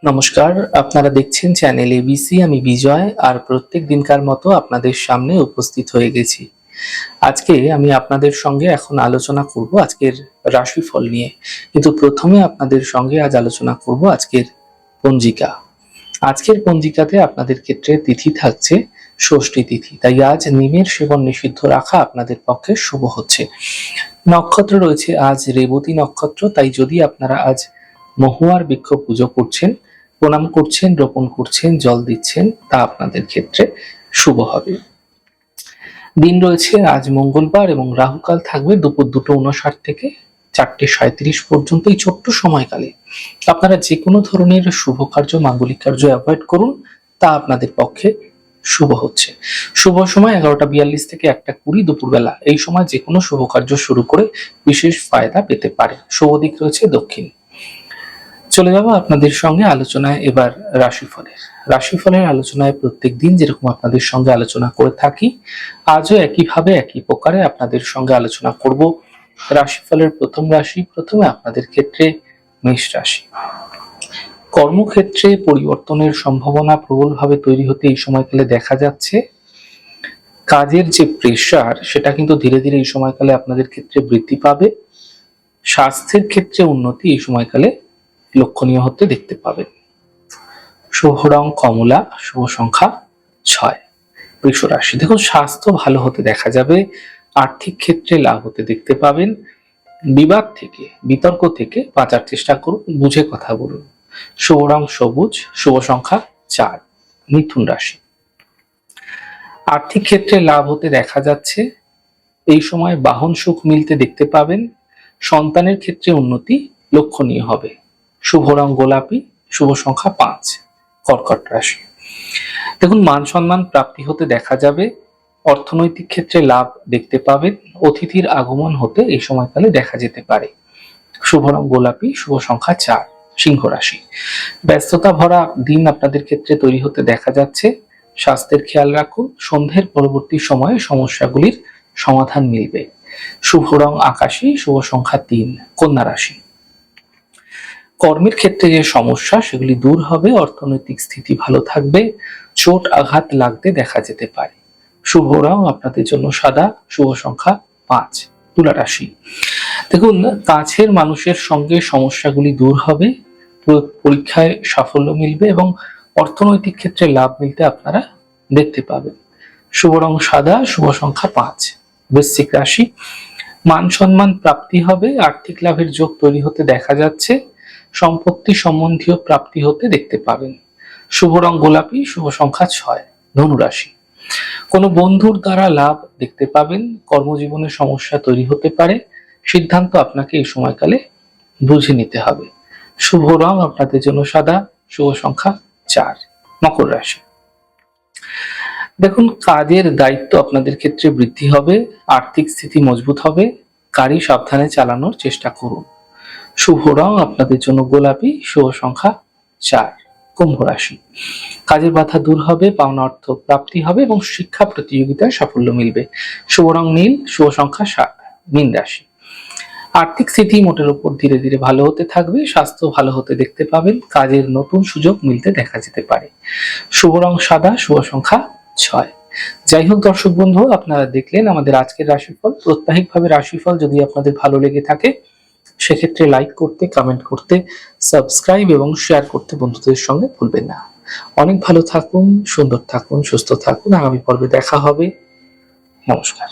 নমস্কার, আপনারা দেখছেন চ্যানেল এবিসি। আমি বিজয়, আর প্রত্যেক দিনকার মতো আপনাদের সামনে উপস্থিত হয়ে গেছি। আজকে আমি আপনাদের সঙ্গে এখন আলোচনা করব আজকের রাশিফল নিয়ে। কিন্তু প্রথমে আপনাদের সঙ্গে আজ আলোচনা করব আজকের পঞ্জিকা। আজকের পঞ্জিকাতে আপনাদের ক্ষেত্রে তিথি থাকছে ষষ্ঠী তিথি, তাই আজ নিমের সেবন নিষিদ্ধ রাখা আপনাদের পক্ষে শুভ হচ্ছে। নক্ষত্র রয়েছে আজ রেবতী নক্ষত্র, তাই যদি আপনারা আজ মহুয়ার বৃক্ষ পুজো করছেন, প্রণাম করছেন, রোপণ করছেন, জল দিচ্ছেন, তা আপনাদের ক্ষেত্রে শুভ হবে। দিন রয়েছে আজ মঙ্গলবার এবং রাহুকাল থাকবে দুপুর 2:59 থেকে 4:37 পর্যন্ত। এই ছোট্ট সময়কালে আপনারা যে কোনো ধরনের শুভ কার্য, মাঙ্গলিক কার্য অ্যাভয়েড করুন, তা আপনাদের পক্ষে শুভ হচ্ছে। শুভ সময় 11:42 থেকে 1:20 দুপুরবেলা। এই সময় যে কোনো শুভ কার্য শুরু করে বিশেষ ফায়দা পেতে পারে। শুভ দিক রয়েছে দক্ষিণ। চলে যাব আপনাদের সঙ্গে আলোচনায় এবার রাশিফলের আলোচনায় প্রত্যেক দিন যেরকম আপনাদের সঙ্গে আলোচনা করে থাকি, আজও একইভাবে একই প্রকারে আপনাদের সঙ্গে আলোচনা করব রাশিফলের প্রথম রাশি। প্রথমে আপনাদের ক্ষেত্রে মেষ রাশি। কর্মক্ষেত্রে পরিবর্তনের সম্ভাবনা প্রবলভাবে তৈরি হতে এই সময়কালে দেখা যাচ্ছে। কাজের যে প্রেশার, সেটা কিন্তু ধীরে ধীরে এই সময়কালে আপনাদের ক্ষেত্রে বৃদ্ধি পাবে। স্বাস্থ্যের ক্ষেত্রে উন্নতি এই সময়কালে লক্ষণীয় হতে দেখতে পাবেন। শুভ রং কমলা, শুভ সংখ্যা 6। বৃষ রাশি। দেখুন, স্বাস্থ্য ভালো হতে দেখা যাবে। আর্থিক ক্ষেত্রে লাভ হতে দেখতে পাবেন। বিবাদ থেকে, বিতর্ক থেকে বাঁচার চেষ্টা করুন, বুঝে কথা বলুন। শুভ রং সবুজ, শুভ সংখ্যা 4। মিথুন রাশি। আর্থিক ক্ষেত্রে লাভ হতে দেখা যাচ্ছে। এই সময় বাহন সুখ মিলতে দেখতে পাবেন। সন্তানের ক্ষেত্রে উন্নতি লক্ষণীয় হবে। শুভ রং গোলাপি, শুভ সংখ্যা 5। কর্কট রাশি। দেখুন, মান সম্মান প্রাপ্তি হতে দেখা যাবে। অর্থনৈতিক ক্ষেত্রে লাভ দেখতে পাবেন। অতিথির আগমন হতে এই সময়কালে দেখা যেতে পারে। শুভ রং গোলাপি, শুভ সংখ্যা 4। সিংহ রাশি। ব্যস্ততা ভরা দিন আপনাদের ক্ষেত্রে তৈরি হতে দেখা যাচ্ছে। স্বাস্থ্যের খেয়াল রাখুন। সন্ধ্যের পরবর্তী সময়ে সমস্যাগুলির সমাধান মিলবে। শুভ রং আকাশী, শুভ সংখ্যা 3। কন্যা রাশি। কর্মের ক্ষেত্রে যে সমস্যা, সেগুলি দূর হবে। অর্থনৈতিক স্থিতি ভালো থাকবে। চোট আঘাত লাগতে দেখা যেতে পারে। শুভ রং আপনাদের জন্য সাদা, শুভ সংখ্যা 5। তুলা রাশি। দেখুন, কাছের মানুষের সঙ্গে সমস্যাগুলি দূর হবে। পরীক্ষায় সাফল্য মিলবে এবং অর্থনৈতিক ক্ষেত্রে লাভ মিলতে আপনারা দেখতে পাবেন। শুভ রং সাদা, শুভ সংখ্যা 5। বৃশ্চিক রাশি। মান সম্মান প্রাপ্তি হবে। আর্থিক লাভের যোগ তৈরি হতে দেখা যাচ্ছে। সম্পত্তি সম্বন্ধীয় প্রাপ্তি হতে দেখতে পাবেন। শুভ রং গোলাপি, শুভ সংখ্যা 6। ধনু রাশি। কোনো বন্ধুর দ্বারা লাভ দেখতে পাবেন। কর্মজীবনে সমস্যা তৈরি হতে পারে। সিদ্ধান্ত আপনাকে এই সময়কালে বুঝে নিতে হবে। শুভ রং আপনাদের জন্য সাদা, শুভ সংখ্যা 4। মকর রাশি। দেখুন, কাজের দায়িত্ব আপনাদের ক্ষেত্রে বৃদ্ধি হবে। আর্থিক স্থিতি মজবুত হবে। গাড়ি সাবধানে চালানোর চেষ্টা করুন। শুভ রং আপনাদের জন্য গোলাপি, শুভ সংখ্যা 4। কুম্ভ রাশি। কাজের বাধা দূর হবে। পাওনা অর্থ প্রাপ্তি হবে এবং শিক্ষা প্রতিযোগিতায় সাফল্য মিলবে। শুভ রং নীল, শুভ সংখ্যা 7। মীন রাশি। আর্থিক স্থিতি মোটের উপর ধীরে ধীরে ভালো হতে থাকবে। স্বাস্থ্য ভালো হতে দেখতে পাবেন। কাজের নতুন সুযোগ মিলতে দেখা যেতে পারে। শুভ রং সাদা, শুভ সংখ্যা 6। যাই হোক দর্শক বন্ধু, আপনারা দেখলেন আমাদের আজকের রাশিফল। প্রত্যাহিকভাবে রাশিফল যদি আপনাদের ভালো লেগে থাকে, সেক্ষেত্রে লাইক করতে, কমেন্ট করতে, সাবস্ক্রাইব এবং শেয়ার করতে বন্ধুদের সঙ্গে ভুলবেন না। অনেক ভালো থাকুন, সুন্দর থাকুন, সুস্থ থাকুন। আগামী পর্বে দেখা হবে। নমস্কার।